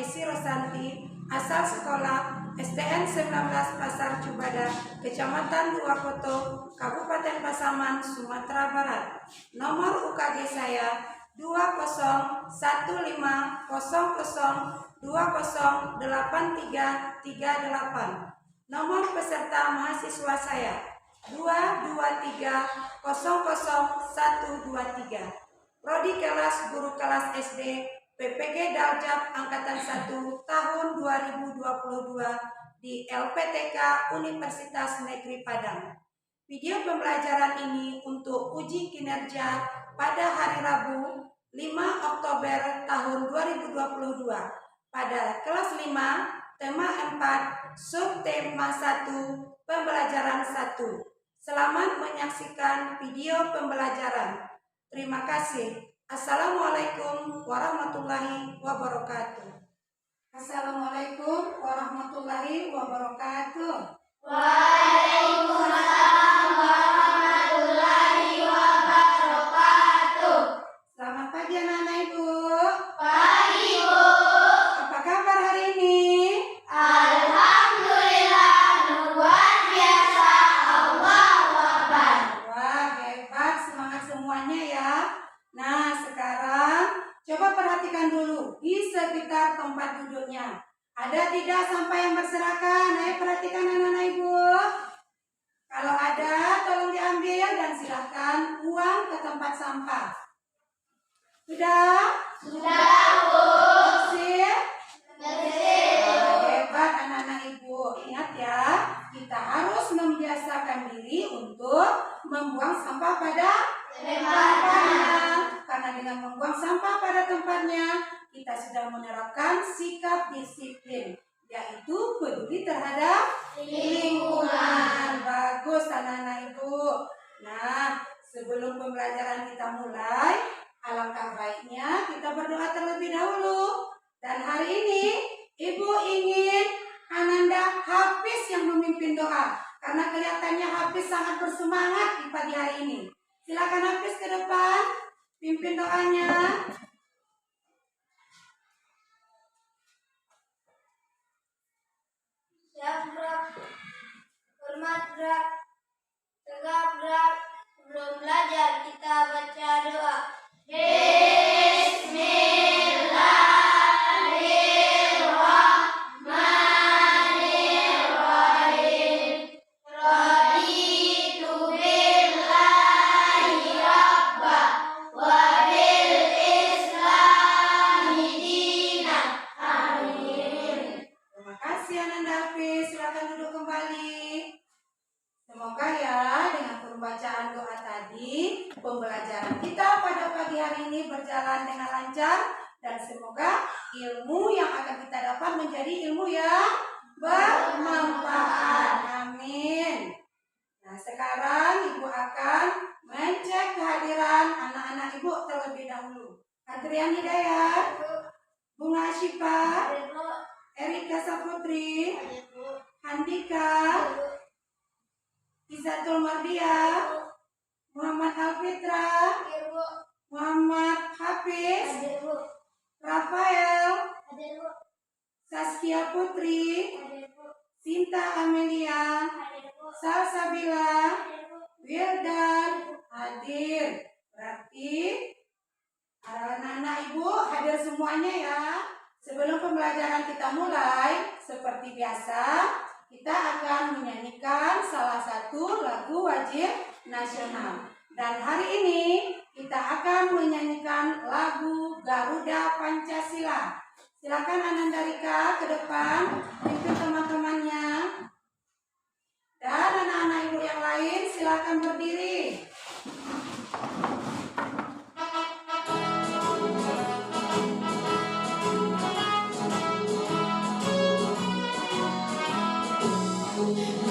Esi Rosanti, asal sekolah SDN 19 Pasar Cubada, Kecamatan Duakoto, Kabupaten Pasaman, Sumatera Barat. Nomor UKG saya 20.0020.8338. Nomor peserta mahasiswa saya 223.00123. Prodi kelas guru kelas SD PPG Daljab Angkatan 1 tahun 2022 di LPTK Universitas Negeri Padang. Video pembelajaran ini untuk uji kinerja pada hari Rabu 5 Oktober tahun 2022 pada kelas 5 tema 4 subtema 1 pembelajaran 1. Selamat menyaksikan video pembelajaran. Terima kasih. Assalamualaikum warahmatullahi wabarakatuh. Assalamualaikum warahmatullahi wabarakatuh. Waalaikumsalam warahmatullahi wabarakatuh. Selamat pagi anak-anak Ibu. Pagi, Bu. Apa kabar hari ini? Alhamdulillah, luar biasa. Allahu Akbar. Wah, hebat, semangat semuanya ya. Nah, sekarang coba perhatikan dulu di sekitar tempat duduknya. Ada tidak sampah yang berserakan? Ayo perhatikan anak-anak Ibu. Kalau ada, tolong diambil dan silahkan buang ke tempat sampah. Sudah? Sudah, Bu. Bersih? Bersih. Hebat anak-anak Ibu. Ingat ya, kita harus membiasakan diri untuk membuang sampah pada tempatnya. Karena dengan membuang sampah pada tempatnya, kita sudah menerapkan sikap disiplin, yaitu peduli terhadap lingkungan. Bagus anak-anak Ibu. Nah, sebelum pembelajaran kita mulai, alangkah baiknya kita berdoa terlebih dahulu. Dan hari ini Ibu ingin Ananda Hafiz yang memimpin doa, karena kelihatannya Hafiz sangat bersemangat di pagi hari ini. Silakan Hafiz ke depan, pimpin doanya. Siap gerak, hormat gerak, tegap gerak. Sebelum belajar kita baca doa. Bismillahirrahmanirrahim. Raditu billahi rabba wa bil islami dinan. Amin. Terima kasih Ananda Hafiz. Silakan duduk kembali. Semoga ya dengan pembacaan doa tadi, pembelajaran kita pada pagi hari ini berjalan dengan lancar, dan semoga ilmu yang akan kita dapat menjadi ilmu yang bermanfaat. Amin. Nah, sekarang Ibu akan mengecek kehadiran anak-anak Ibu terlebih dahulu. Adrian Hidayat, Bunga Asyifa, Erika Saputri, Handika, Izatul Mardia, Muhammad Alfitra, Muhammad Hafiz, Rafael, Saskia Putri, Sinta Amelia, Salsabila, Wildan, hadir. Berarti anak-anak Ibu hadir semuanya ya. Sebelum pembelajaran kita mulai, seperti biasa, kita akan menyanyikan salah satu lagu wajib nasional. Dan hari ini kita akan menyanyikan lagu Garuda Pancasila. Silakan Ananda Rika ke depan, pimpin teman-temannya. Dan anak-anak Ibu yang lain silakan berdiri.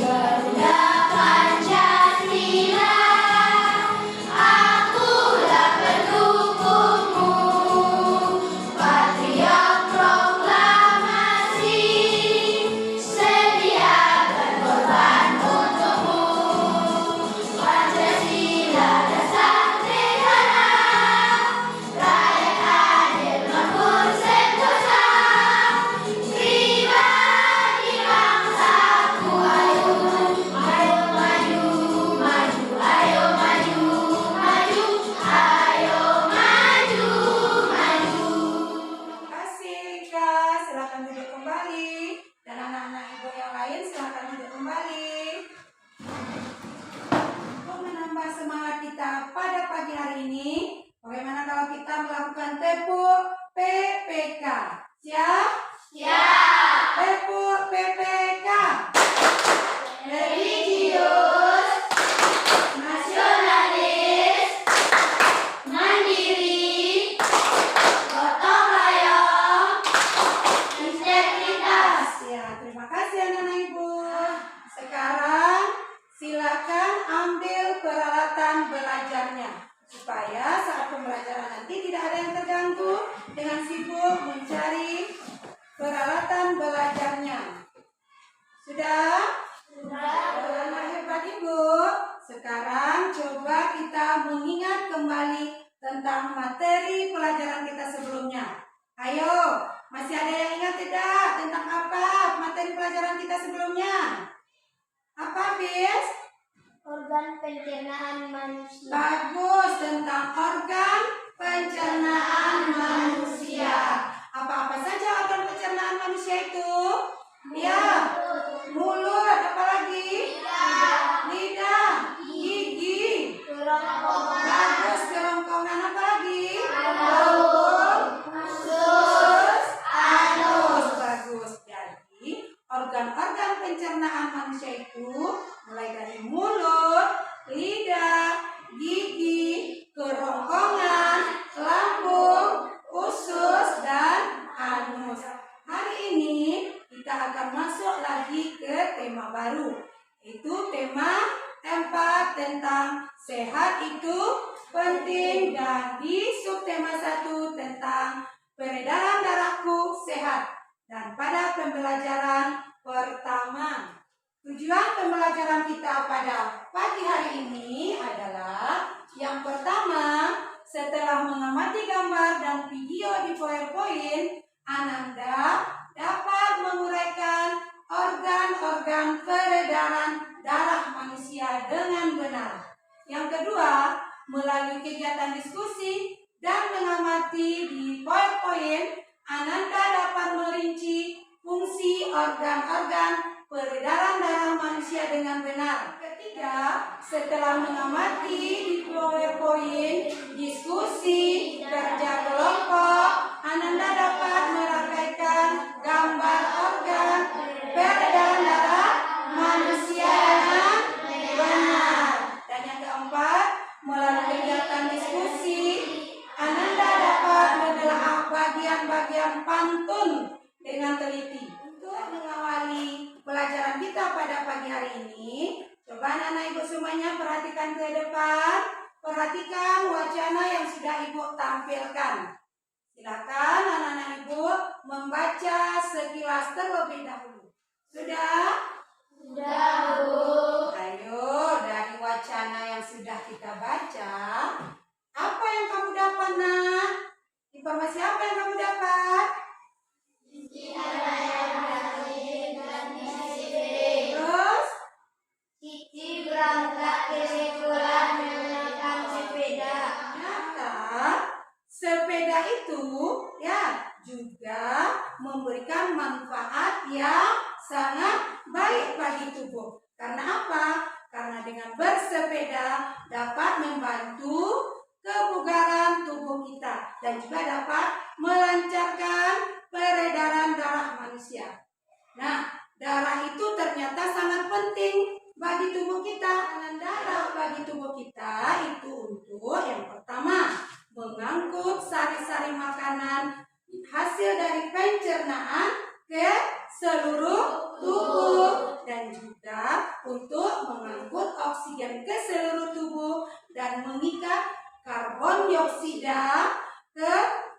Garuda Pancasila, akulah pendukungmu, patriot proklamasi, sedia berkorban untukmu. Pancasila Siap? Siap. PPK. Religius, nasionalis, mandiri, gotong royong, integritas. Ya, terima kasih anak-anak Ibu. Sekarang silakan ambil peralatan belajarnya supaya saat pembelajaran nanti tidak ada yang terganggu dengan sibuk mencari peralatan belajarnya. Sudah? Anak hebat Ibu. Sekarang coba kita mengingat kembali tentang materi pelajaran kita sebelumnya. Ayo, masih ada yang ingat tidak tentang apa materi pelajaran kita sebelumnya? Apa, Bis? Organ pencernaan manusia. Bagus, tentang organ pencernaan manusia. Apa-apa saja organ pencernaan manusia itu? Ya, mulut, apalagi? Lidah, gigi. Bagus, kerongkongan, apalagi? Usus, anus. Bagus. Jadi, organ-organ pencernaan manusia itu mulai dari mulut, lidah, gigi, kerongkongan, lambung, usus, dan anus. Hari ini kita akan masuk lagi ke tema baru, yaitu tema 4 tentang sehat itu penting, dan di subtema 1 tentang peredaran darahku sehat. Dan pada pembelajaran pertama, tujuan pembelajaran kita pada pagi hari ini adalah yang pertama, setelah mengamati gambar dan video di PowerPoint, Ananda dapat menguraikan organ-organ peredaran darah manusia dengan benar. Yang kedua, melalui kegiatan diskusi dan mengamati di PowerPoint, Ananda dapat merinci fungsi organ-organ peredaran darah manusia dengan benar. Ketiga, setelah mengamati di PowerPoint, diskusi, kerja kelompok, Ananda dapat merangkaikan gambar organ peredaran darah manusia dengan benar. Dan yang keempat, melalui kegiatan diskusi, Ananda dapat menelaah bagian-bagian pantun dengan teliti. Untuk mengawali pelajaran kita pada pagi hari ini, coba anak-anak Ibu semuanya perhatikan ke depan. Perhatikan wacana yang sudah Ibu tampilkan. Silakan anak-anak Ibu membaca sekilas terlebih dahulu. Sudah? Ayo, dari wacana yang sudah kita baca, apa yang kamu dapat, nak? Informasi apa yang kamu dapat? Terus? Cici berangkat ke sekolah menggunakan sepeda. Ternyata sepeda itu ya juga memberikan manfaat yang sangat baik bagi tubuh. Karena apa? Karena dengan bersepeda dapat membantu kebugaran tubuh kita dan juga dapat melancarkan peredaran darah manusia. Nah, darah itu ternyata sangat penting bagi tubuh kita. Dan darah bagi tubuh kita itu untuk yang pertama, mengangkut sari-sari makanan hasil dari pencernaan ke seluruh tubuh, dan juga untuk mengangkut oksigen ke seluruh tubuh dan mengikat karbon dioksida ke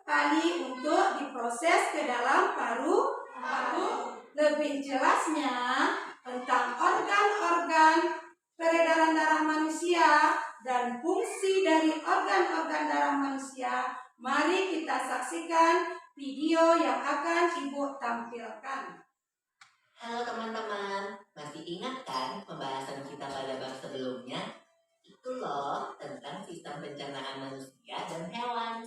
kali untuk diproses ke dalam paru-paru. Lebih jelasnya tentang organ-organ peredaran darah manusia dan fungsi dari organ-organ darah manusia, mari kita saksikan video yang akan Ibu tampilkan. Halo teman-teman, masih ingat kan pembahasan kita pada bab sebelumnya? Itu loh tentang sistem pencernaan manusia dan hewan.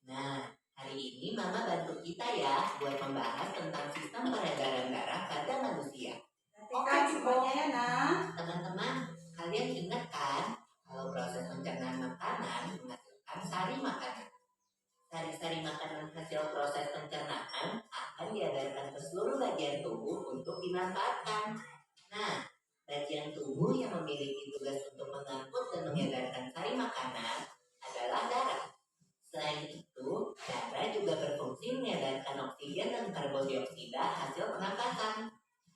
Nah, hari ini Mama bantu kita ya buat membahas tentang sistem peredaran darah pada manusia. Oke, semuanya ya, nak. Teman-teman, kalian ingat kan kalau proses pencernaan makanan menghasilkan sari makanan. Sari-sari makanan hasil proses pencernaan mengedarkan oksigen dan karbon dioksida hasil pernapasan.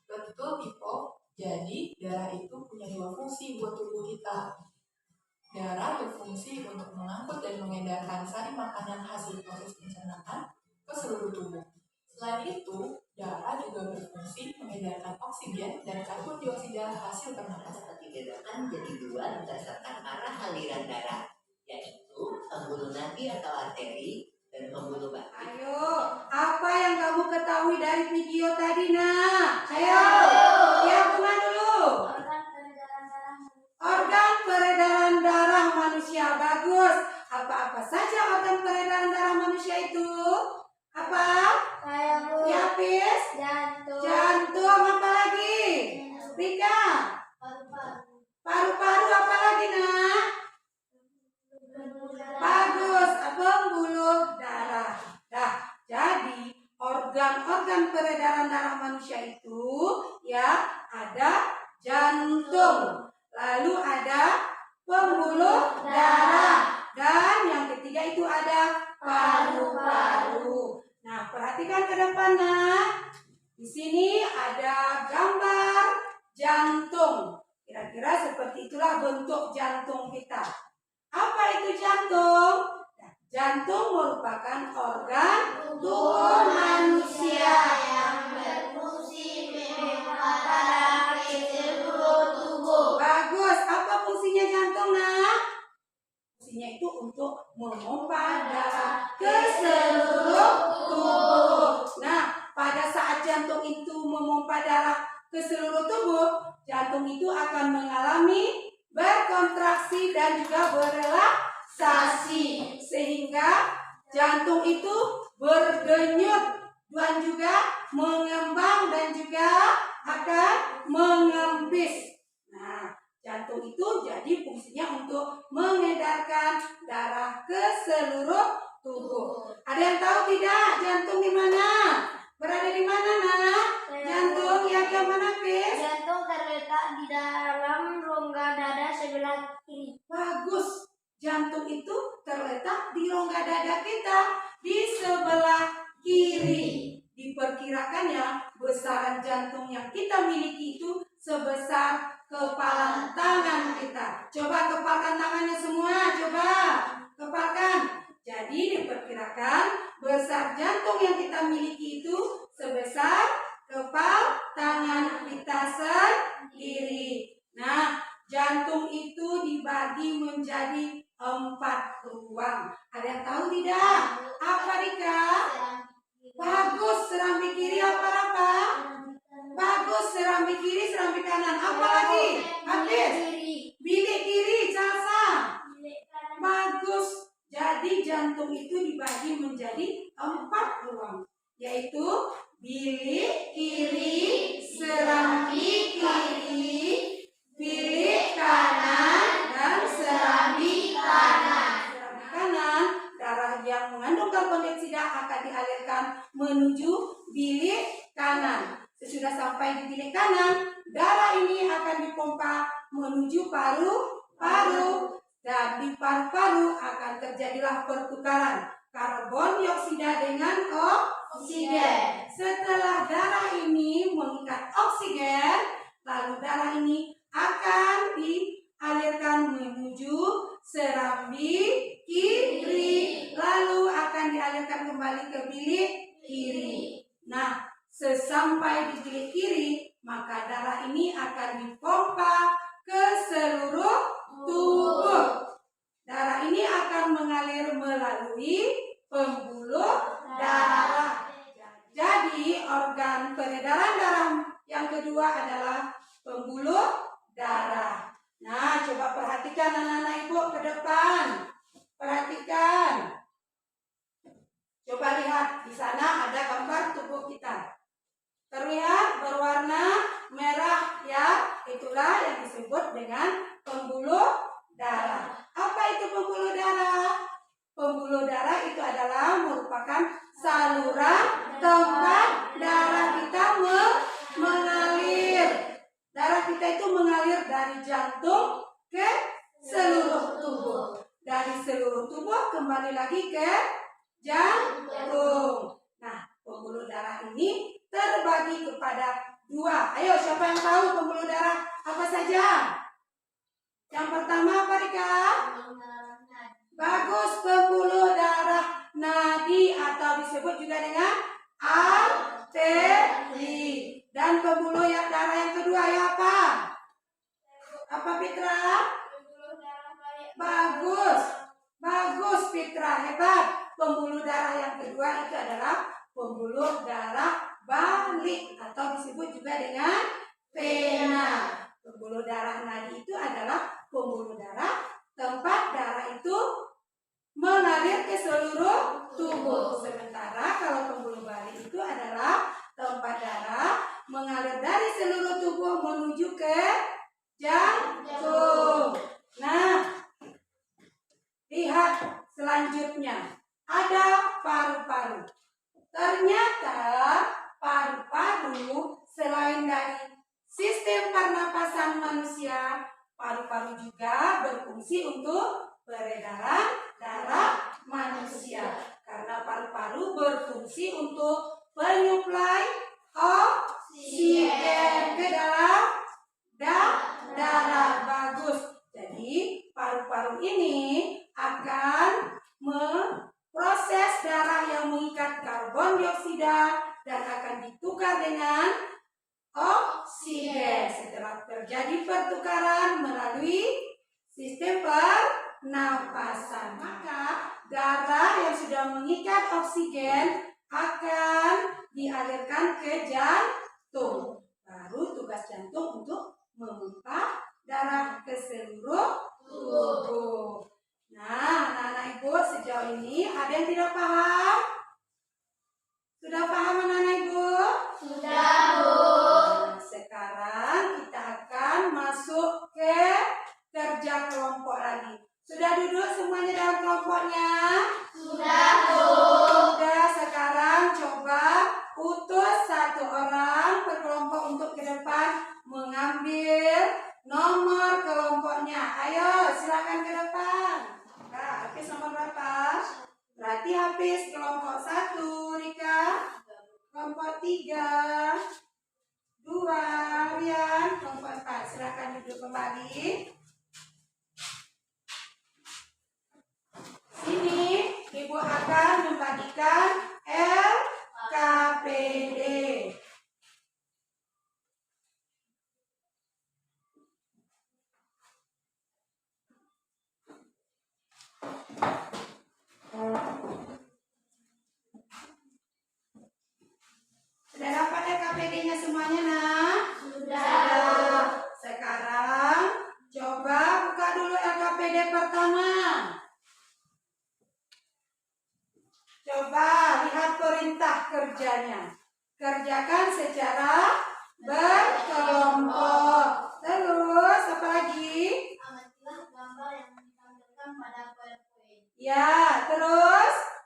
Betul, Pipo. Jadi, darah itu punya dua fungsi buat tubuh kita. Darah berfungsi untuk mengangkut dan mengedarkan sari makanan hasil proses pencernaan ke seluruh tubuh. Selain itu, darah juga berfungsi mengedarkan oksigen dan karbon dioksida hasil pernapasan. Dapat dibedakan jadi dua berdasarkan arah aliran darah, yaitu pembuluh nadi atau arteri dan pembuluh batin. Ayo, apa yang kamu ketahui dari video tadi, Nak? Ayo, ya bunga dulu. Organ peredaran darah manusia. Bagus. Apa-apa saja organ peredaran darah manusia itu? Apa? Kayak Ya, Pis? jantung, Jantung, apa lagi? Rika? paru-paru, Paru-paru, apa lagi, Nak? Bagus, pembuluh darah. Nah, jadi organ-organ peredaran darah manusia itu ya ada jantung, lalu ada pembuluh darah, dan yang ketiga itu ada paru-paru. Nah, perhatikan ke depan, Nak. Di sini ada gambar jantung. Kira-kira seperti itulah bentuk jantung kita. Apa itu jantung? Nah, jantung merupakan organ tubuh manusia yang berfungsi memompa darah ke seluruh tubuh. Bagus. Apa fungsinya jantung, Nak? Fungsinya itu untuk memompa darah ke seluruh tubuh. Nah, pada saat jantung itu memompa darah ke seluruh tubuh, jantung itu akan mengalami berkontraksi dan juga berelaksasi, sehingga jantung itu berdenyut dan juga mengembang dan juga akan mengempis. Nah, jantung itu jadi fungsinya untuk mengedarkan darah ke seluruh tubuh. Ada yang tahu tidak jantung di mana? Berada di mana, Nak? Jantung ya ke mana, Pis? Jantung terletak di dalam rongga dada sebelah kiri. Bagus. Jantung itu terletak di rongga dada kita di sebelah kiri. Diperkirakan ya besaran jantung yang kita miliki itu sebesar kepalan tangan kita. Coba kepalkan tangannya semua, coba kepalkan. Jadi diperkirakan besar jantung yang kita miliki itu sebesar kepal tangan kita sendiri. Nah, jantung itu dibagi menjadi 4 ruang. Ada yang tahu tidak? Apa, Rika? Bagus, serambi kiri apa? Bagus, serambi kiri, serambi kanan. Apa lagi? Habis. Bilik kiri, Calsa. Bagus. Jadi jantung itu dibagi menjadi 4 ruang, yaitu bilik kiri, serambi kiri, bilik kanan, dan serambi kanan. Serambi kanan, darah yang mengandung karbon dioksida akan dialirkan menuju bilik kanan. Sesudah sampai di bilik kanan, darah ini akan dipompa menuju paru-paru. Dan di paru-paru akan terjadilah pertukaran karbon dioksida dengan oksigen. Setelah darah ini mengikat oksigen, lalu darah ini akan dialirkan menuju serambi kiri, lalu akan dialirkan kembali ke bilik kiri. Nah, sesampai di bilik kiri, maka darah ini akan dipompa ke seluruh tubuh. Darah ini akan mengalir melalui pembuluh darah. Jadi organ peredaran darah yang kedua adalah pembuluh darah. Nah, coba perhatikan anak-anak ibu ke depan. Perhatikan. Coba lihat di sana ada gambar tubuh kita. Terlihat berwarna merah ya, itulah yang disebut dengan pembuluh darah. Apa itu pembuluh darah? Pembuluh darah itu adalah merupakan saluran tempat darah kita mengalir. Darah kita itu mengalir dari jantung ke seluruh tubuh. Dari seluruh tubuh kembali lagi ke jantung. Nah, ini terbagi kepada dua. Ayo, siapa yang tahu pembuluh darah apa saja? Yang pertama apa, Rika? Bagus, pembuluh darah nadi atau disebut juga dengan arteri. Dan pembuluh darah yang kedua ya apa? Apa, Fitra? Bagus. Bagus, Fitra, hebat. Pembuluh darah yang kedua itu adalah pembuluh darah balik atau disebut juga dengan vena. Pembuluh darah nadi itu adalah pembuluh darah tempat darah itu mengalir ke seluruh tubuh. Sementara kalau pembuluh balik itu adalah tempat darah mengalir dari seluruh tubuh menuju ke jantung. Nah, lihat selanjutnya. Ada paru-paru. Ternyata paru-paru selain dari sistem pernapasan manusia, paru-paru juga berfungsi untuk peredaran darah manusia. Karena paru-paru berfungsi untuk penyuplai oksigen ke dalam darah. Bagus. Jadi paru-paru ini akan memproses darah yang mengikat karbon dioksida dan akan ditukar dengan oksigen. Setelah terjadi pertukaran melalui sistem pernapasan, maka darah yang sudah mengikat oksigen akan dialirkan ke jantung. Baru tugas jantung untuk memompa darah ke seluruh tubuh. Nah, anak-anak ibu, sejauh ini ada yang tidak paham? Sudah paham anak-anak ibu? Sudah, Bu. Nah, sekarang kita akan masuk ke kerja kelompok lagi. Sudah duduk semuanya dalam kelompoknya? Sudah, Bu. Sudah, sekarang coba utus satu orang per kelompok untuk ke depan mengambil nomor kelompoknya. Ayo, silakan ke depan. Nah, Hafiz nomor berapa? Berarti Hafiz kelompok 1, Rika. Kelompok 3, 2, Rian. Kelompok 4. Silakan duduk kembali. Sini, Ibu akan membagikan LKPD. Sudah dapat LKPD-nya semuanya, nak? Sudah. Sekarang coba buka dulu LKPD pertama. Coba lihat perintah kerjanya. Kerjakan secara berkelompok. Terus apa lagi? Amatilah gambar yang ditampilkan pada poin-poin. Ya, terus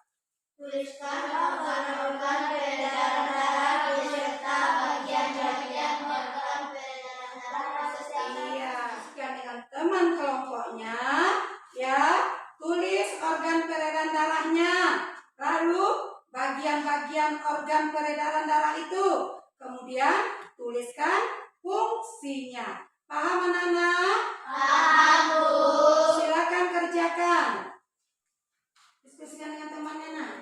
Tuliskan organ-organ peredaran darah beserta bagian-bagian organ peredaran darah setiap. iya, sekian dengan teman kelompoknya. Ya, tulis organ peredaran darahnya. Lalu bagian-bagian organ peredaran darah itu. Kemudian tuliskan fungsinya. Paham anak-anak? Paham, Bu. Silakan kerjakan. Diskusikan dengan temannya, nak.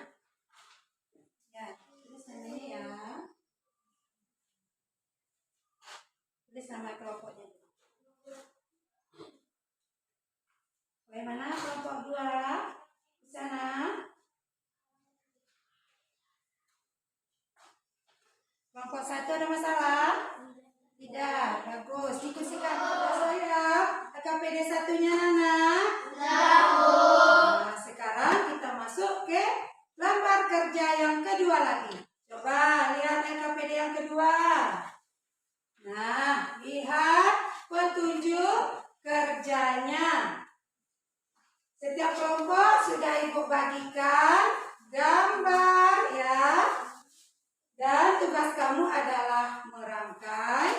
Ya, tulis namanya ya. Tulis nama kelompoknya. Bagaimana kelompok 2? Di sana. Kelompok 1 ada masalah? Tidak, bagus. Diskusikan kepada saya. LKPD 1-nya, Nana. Sudah, Bu. Nah, sekarang kita masuk ke lembar kerja yang kedua lagi. Coba lihat LKPD yang kedua. Nah, lihat petunjuk kerjanya. Setiap kelompok sudah Ibu bagikan gambar ya. Dan tugas kamu adalah merangkai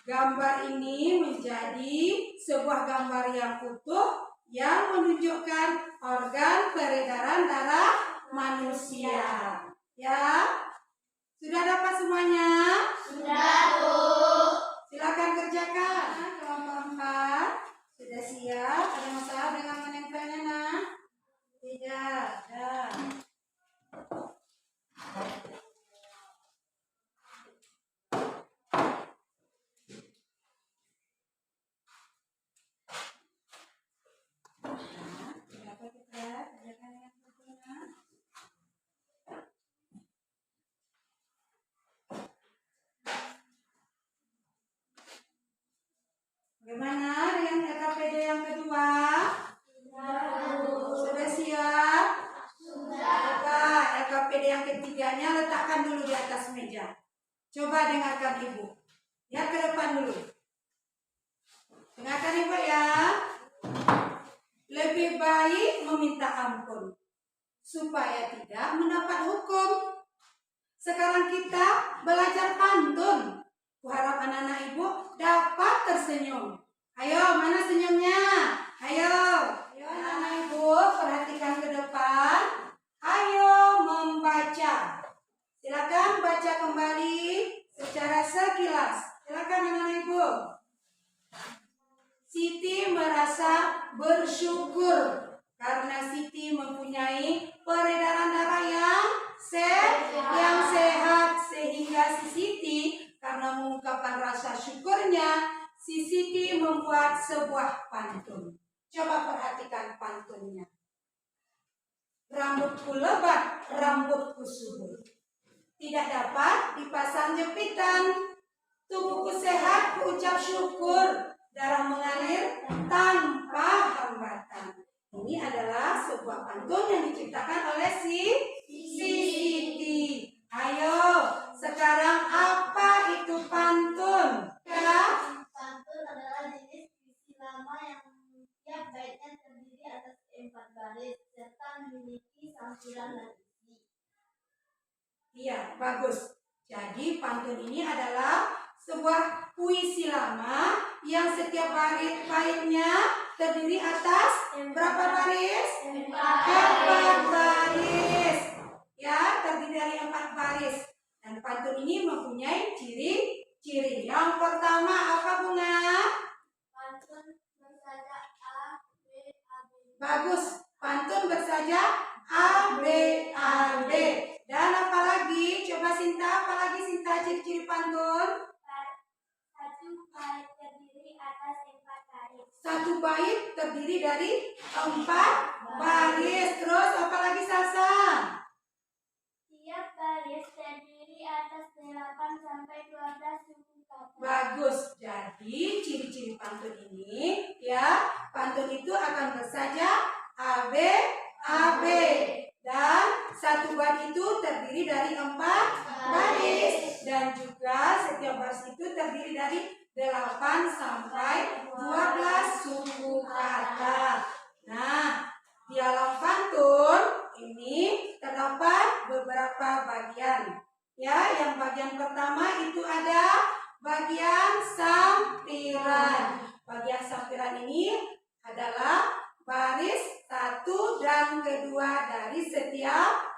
gambar ini menjadi sebuah gambar yang utuh yang menunjukkan organ peredaran darah manusia. Ya, sudah Gimana dengan LKPD yang kedua? Sudah siap? Coba LKPD yang ketiganya letakkan dulu di atas meja. Coba dengarkan Ibu. Ya, ke depan dulu. Dengarkan Ibu ya. Lebih baik meminta ampun supaya tidak mendapat hukum. Sekarang kita belajar pantun. Kuharap anak-anak Ibu dapat tersenyum. Ayo, mana senyumnya? Ayo. Ayo anak-anak Ibu, perhatikan ke depan. Ayo membaca. Silakan baca kembali secara sekilas. Silakan anak-anak Ibu. Siti merasa bersyukur karena Siti mempunyai peredaran darah yang sehat, sehingga si Siti karena mengungkapkan rasa syukurnya, si Siti membuat sebuah pantun. Coba perhatikan pantunnya. Rambutku lebat, rambutku subur, tidak dapat dipasang jepitan. Tubuhku sehat, ku ucap syukur, darah mengalir tanpa hambatan. Ini adalah sebuah pantun yang diciptakan oleh si Siti. Ayo, sekarang apa itu pantun? Ya? Pantun adalah jenis puisi lama yang tiap baitnya terdiri atas 4 baris serta memiliki sampiran dan isi. Iya, bagus. Jadi pantun ini adalah sebuah puisi lama yang setiap baitnya terdiri atas berapa baris? 4 baris. Ya, terdiri dari 4 baris. Dan pantun ini mempunyai ciri-ciri. Yang pertama apa, Bunga? Pantun bersaja A, B, A, B. Bagus. Pantun bersaja A, B, A, B. Dan apa lagi? Coba Sinta, apa lagi Sinta ciri-ciri pantun? Satu bait terdiri atas 4 baris. Satu bait terdiri dari 4 baris. Terus apa lagi Salsa? Tiap baris terdiri atas 8 sampai 12 suku kata. Bagus. Jadi ciri-ciri pantun ini ya, pantun itu akan bersaja A, B, A, B. Dan satu bait itu terdiri dari 4 baris. Dan juga setiap baris itu terdiri dari 8 sampai 12 suku kata. Nah, di dalam pantun ini terdapat beberapa bagian. Ya, yang bagian pertama itu ada bagian sampiran. Bagian sampiran ini adalah baris 1 dan kedua dari setiap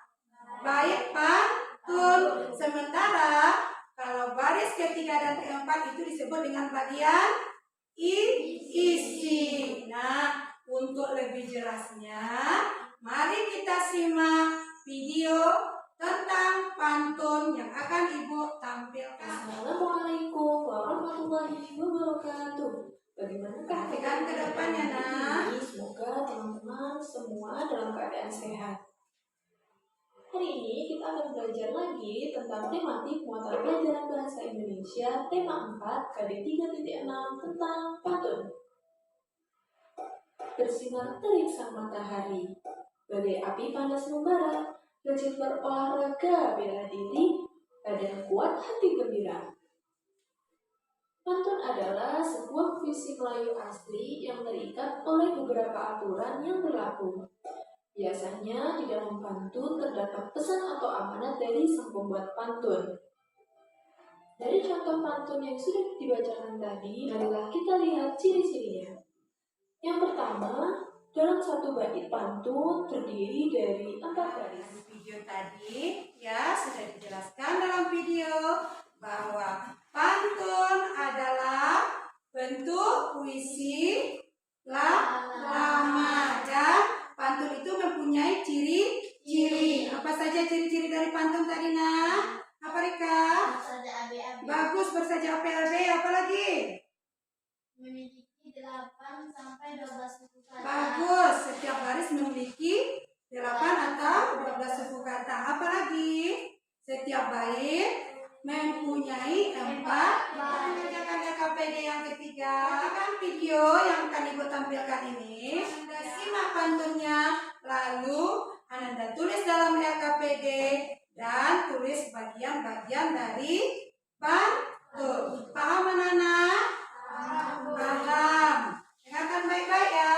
bait pantun. Sementara kalau baris ketiga dan keempat itu disebut dengan bagian isi. Nah, untuk lebih jelasnya, mari kita simak video tentang pantun yang akan Ibu tampilkan. Assalamualaikum warahmatullahi wabarakatuh. Bagaimanakah Perhatikan ke depannya, Nak. Semoga teman-teman semua dalam keadaan sehat. Hari ini kita akan belajar lagi tentang tematik muatan pelajaran bahasa Indonesia tema 4 KD 3.6 tentang pantun. Bersinar terik sang matahari, bagai api panas membara, rajin berolahraga bela diri, badan kuat hati gembira. Pantun adalah sebuah puisi Melayu asli yang terikat oleh beberapa aturan yang berlaku. Biasanya di dalam pantun terdapat pesan atau amanat dari sang pembuat pantun. Dari contoh pantun yang sudah dibacakan tadi, marilah kita lihat ciri-cirinya. Yang pertama, dalam satu bait pantun terdiri dari 4 baris. Video tadi ya sudah dijelaskan dalam video bahwa pantun adalah bentuk puisi lama dan pantun itu mempunyai ciri-ciri. Apa saja ciri-ciri dari pantun tadi, Nak? Apa, Rika? Bersaja A, B, A, B. Bagus, bersaja APLB. Apa lagi? Memiliki 8 sampai 12 suku kata. Bagus, setiap baris memiliki 8 atau 12 suku kata. Apa lagi? Setiap bait mempunyai 4 ban. Mengerjakan LKPD yang ketiga. Kan video yang akan Ibu tampilkan ini. Anda simak pantunnya, lalu Anda tulis dalam LKPD dan tulis bagian-bagian dari pantun. Paham anak-anak? Paham. Dengarkan baik-baik ya.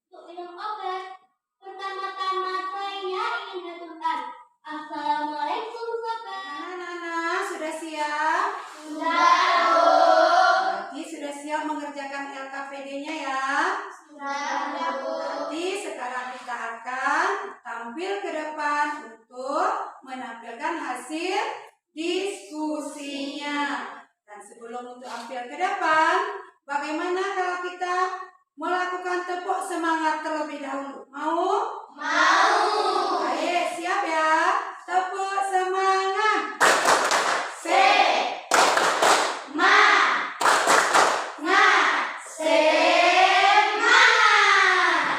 Untuk minum obat, pertama-tama saya ingin menentukan. Assalamualaikum sobat. Anak-anak sudah siap? Sudah. Berarti sudah siap mengerjakan LKPD-nya ya? Sudah. Nanti sekarang kita akan tampil ke depan untuk menampilkan hasil diskusinya. Dan sebelum untuk tampil ke depan, bagaimana kalau kita melakukan tepuk semangat terlebih dahulu? Mau? Mau. Baik, siap ya? Tepuk semangat.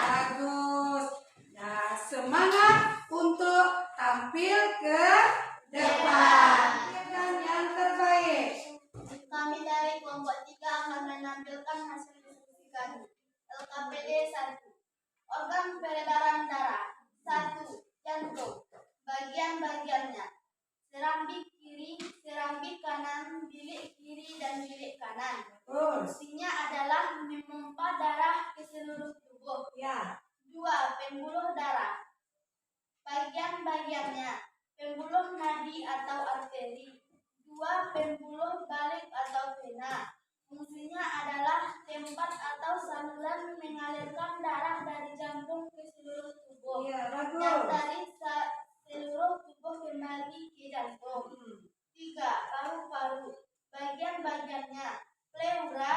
Bagus. Nah, semangat untuk tampil ke depan. Dan yang terbaik. Kami dari kelompok 3 akan menampilkan hasil diskusi kami. LKPD 1. Organ peredaran darah. 1. Jantung. Bagian-bagiannya. Serambik kiri, serambik kanan, bilik kiri dan bilik kanan. Terus. Fungsinya adalah memompa darah ke seluruh tubuh. Ya. 2. Pembuluh darah. Bagian-bagiannya. Pembuluh nadi atau arteri. 2. Pembuluh balik atau vena. Fungsinya adalah tempat atau saluran mengalirkan darah dari jantung ke seluruh tubuh Iya, dan bagus. dari seluruh tubuh kembali ke jantung. 3. Paru-paru. Bagian-bagiannya. Pleura.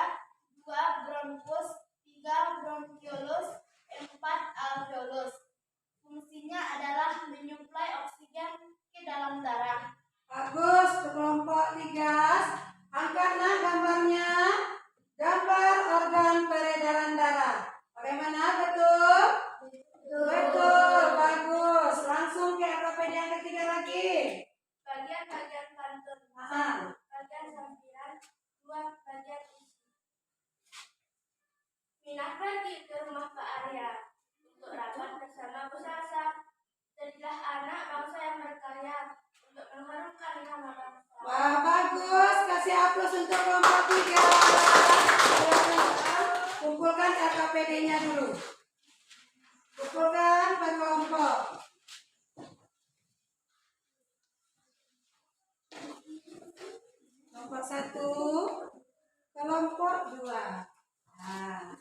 2. Bronkus. 3. Bronkiolus. 4. alveolus. Fungsinya adalah menyuplai oksigen ke dalam darah. Bagus, untuk kelompok 3. Angkatlah gambarnya. Gambar organ peredaran darah. Bagaimana? Betul? Betul, bagus. Langsung ke LKPD yang ketiga lagi. Bagian-bagian pantun. Bagian sampiran. 2. Bagian isi. Minah pergi ke rumah Pak Arya untuk rapat bersama Bu Salsa. Jadilah anak bangsa yang berkarya untuk mengharumkan nama bangsa. Wah, bagus. Kasih aplaus untuk kelompok 3. Kumpulkan LKPD-nya dulu. Kumpulkan per kelompok. Kelompok 1, kelompok 2. Nah.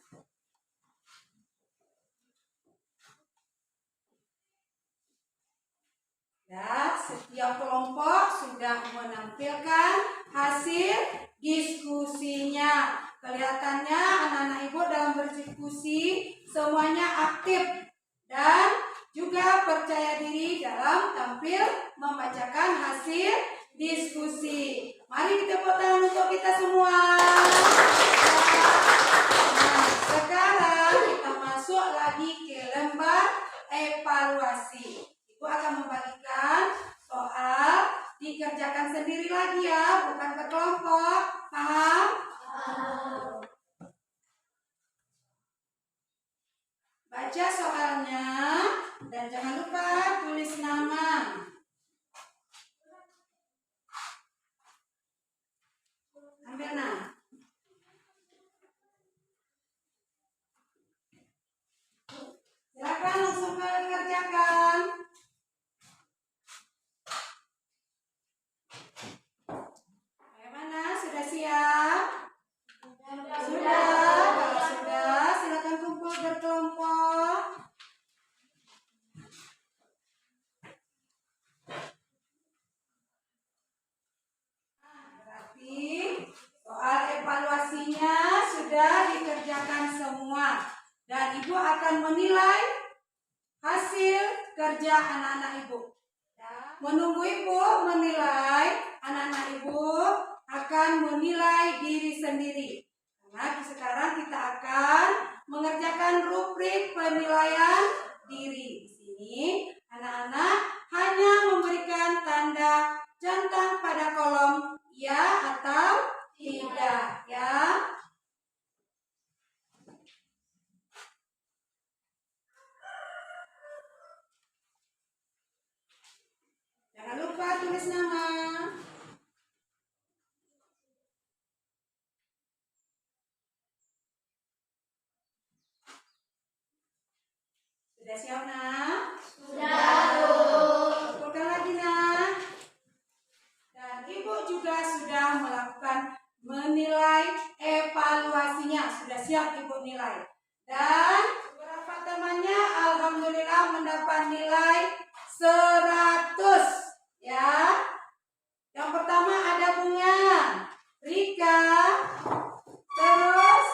Dan setiap kelompok sudah menampilkan hasil diskusinya. Kelihatannya anak-anak ibu dalam berdiskusi semuanya aktif dan juga percaya diri dalam tampil membacakan hasil diskusi. Mari kita tepuk tangan untuk kita semua. Nah, sekarang kita masuk lagi ke lembar evaluasi. Ibu akan membagikan soal dikerjakan sendiri lagi ya, bukan per kelompok. Paham? Baca soalnya dan jangan lupa tulis nama. Ambil nah. Silakan langsung kerjakan. Bagaimana? Sudah siap? Sudah. Kalau sudah, silakan kumpul berkelompok. Berarti soal evaluasinya sudah dikerjakan semua. Dan ibu akan menilai hasil kerja anak-anak ibu. Menunggu ibu menilai, anak-anak ibu akan menilai diri sendiri. Karena sekarang kita akan mengerjakan rubrik penilaian diri. Di sini anak-anak hanya memberikan tanda tulis nama. Sudah siap, nak? Sudah, Bu. Kumpulkan lagi, nak. Dan Ibu juga sudah melakukan menilai evaluasinya. Sudah siap Ibu nilai. Dan beberapa temannya alhamdulillah mendapat nilai 100. Ya. Yang pertama ada Bunga, Rika, terus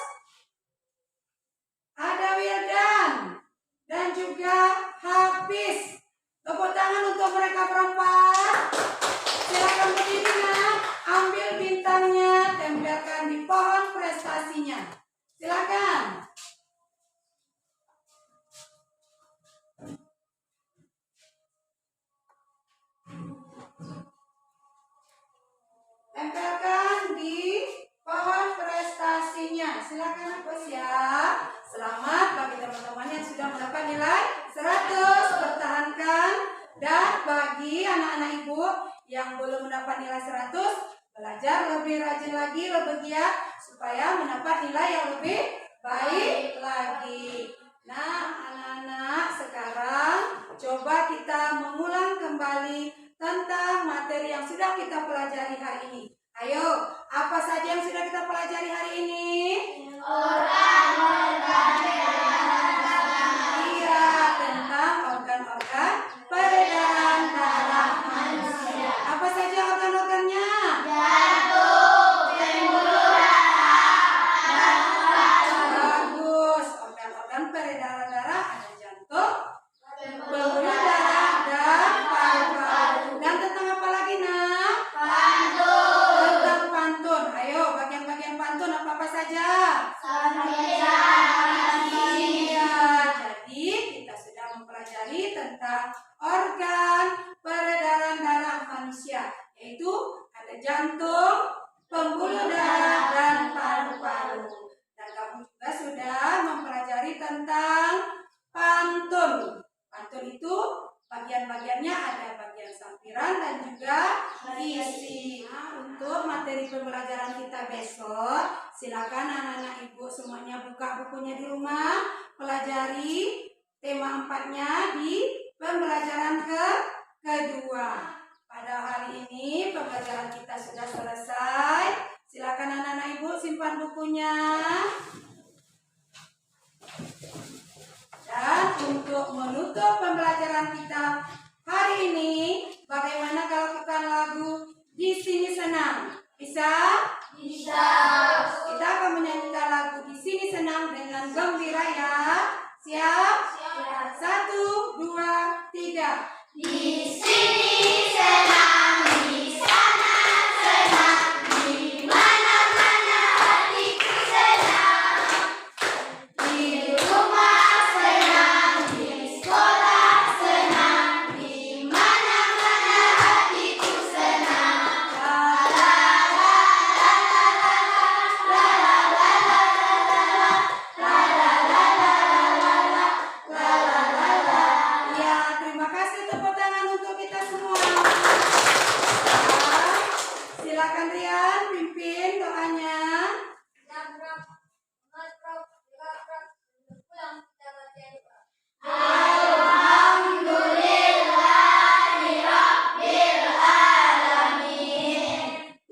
ada Wildan, dan juga Hafiz. Tepuk tangan untuk mereka berempat. Silakan berdiri, nak. Ambil bintangnya, tempelkan di pohon prestasinya. Silakan. Tempelkan di pohon prestasinya. Silakan, Bos, ya. Selamat bagi teman-teman yang sudah mendapat nilai 100. Pertahankan. Dan bagi anak-anak Ibu yang belum mendapat nilai 100, belajar lebih rajin lagi, lebih giat supaya mendapat nilai yang lebih baik lagi. Nah, anak-anak, sekarang coba kita mengulang kembali tentang materi yang sudah kita pelajari hari ini. Ayo, apa saja yang sudah kita pelajari hari ini? Iya, tentang organ-organ peredaran darah manusia. Apa saja organ-organnya? Bagus. Organ-organ peredaran darah ada jantung, pembuluh darah, dan paru-paru. Dan tentang apa lagi, nak? Tentang pantun. Ayo, bagian-bagian pantun apa-apa saja? Iya, jadi kita sudah mempelajari tentang organ peredaran darah manusia, yaitu ada jantung, pembuluh darah, dan paru-paru. Dan kamu juga sudah mempelajari tentang pantun. Pantun itu bagian-bagiannya ada bagian sampiran dan juga isi. Nah, untuk materi pembelajaran kita besok, silakan anak-anak Ibu semuanya buka bukunya di rumah, pelajari tema 4-nya di pembelajaran kedua. Pada hari ini pembelajaran kita sudah selesai. Silakan anak-anak Ibu simpan bukunya. Dan untuk menutup pembelajaran kita hari ini, bagaimana kalau kita lagu Di Sini Senang? Bisa? Bisa. Kita akan menyanyikan lagu Di Sini Senang dengan gembira, ya. Siap? Siap. 1, 2, 3. Di sini senang, di sana senang, di mana-mana hatiku senang. Di rumah senang, di sekolah senang, di mana-mana hatiku senang. La la la la la la la la la la la la la la la. Ya, terima kasih, tepuk tangan untuk kita semua. Silakan Rian pimpin doanya.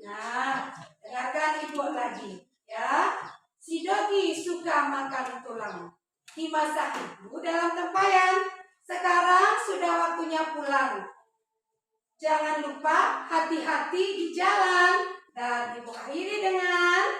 Nah, dengarkan Ibu lagi, ya. Si Dogi suka makan tulang. Dimasak Ibu dalam tempayan. Sekarang sudah waktunya pulang. Jangan lupa hati-hati di jalan. Dan Ibu akhiri dengan